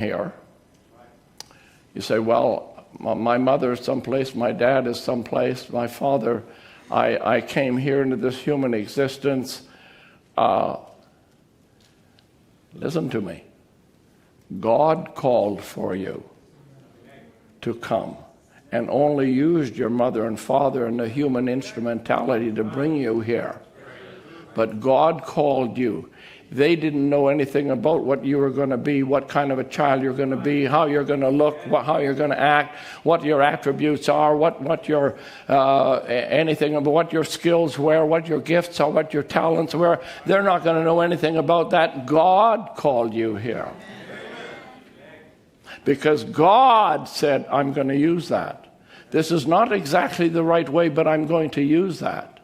here. You say, well, my mother is someplace, my dad is someplace, my father, I came here into this human existence. Listen to me. God called for you to come and only used your mother and father and the human instrumentality to bring you here. But God called you. They didn't know anything about what you were going to be, what kind of a child you're going to be, how you're going to look, how you're going to act, what your attributes are, what your anything about what your skills were, what your gifts are, what your talents were. They're not going to know anything about that. God called you here. Because God said, I'm going to use that. This is not exactly the right way, but I'm going to use that.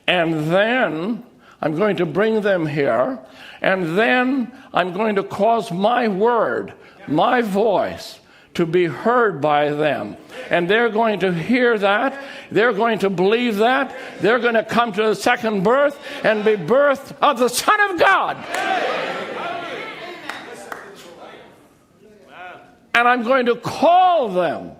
And then I'm going to bring them here, and then I'm going to cause my word, my voice, to be heard by them. And they're going to hear that. They're going to believe that. They're going to come to the second birth and be birthed of the Son of God. And I'm going to call them.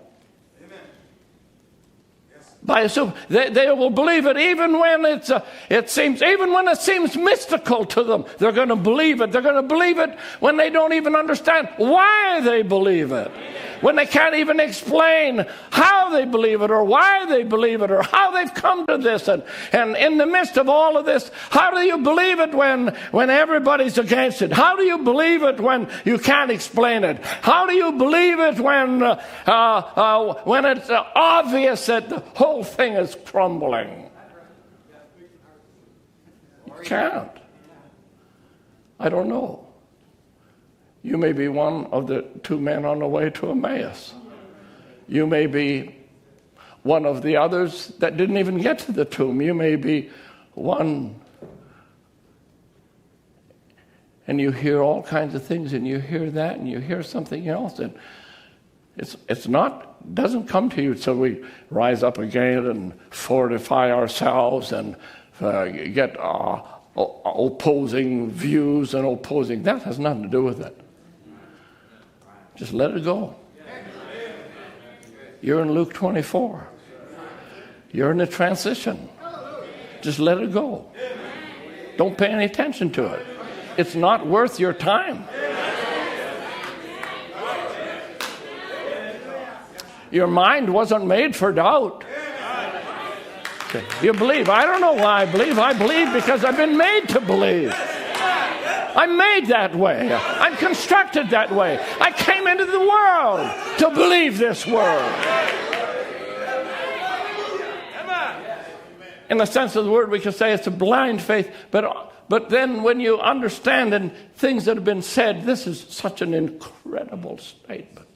They will believe it even when it seems mystical to them. They're going to believe it. They're going to believe it when they don't even understand why they believe it. When they can't even explain how they believe it or why they believe it or how they've come to this. And in the midst of all of this, how do you believe it when everybody's against it? How do you believe it when you can't explain it? How do you believe it when it's obvious that the whole thing is crumbling? You can't. I don't know. You may be one of the two men on the way to Emmaus. You may be one of the others that didn't even get to the tomb. You may be one, and you hear all kinds of things, and you hear that, and you hear something else, and doesn't come to you till we rise up again and fortify ourselves and get opposing views and opposing. That has nothing to do with it. Just let it go. You're in Luke 24. You're in the transition. Just let it go. Don't pay any attention to it. It's not worth your time. Your mind wasn't made for doubt. Okay. You believe. I don't know why I believe. I believe because I've been made to believe. I'm made that way. I'm constructed that way. I came into the world to believe this word. In the sense of the word, we can say it's a blind faith. But then when you understand and things that have been said, this is such an incredible statement.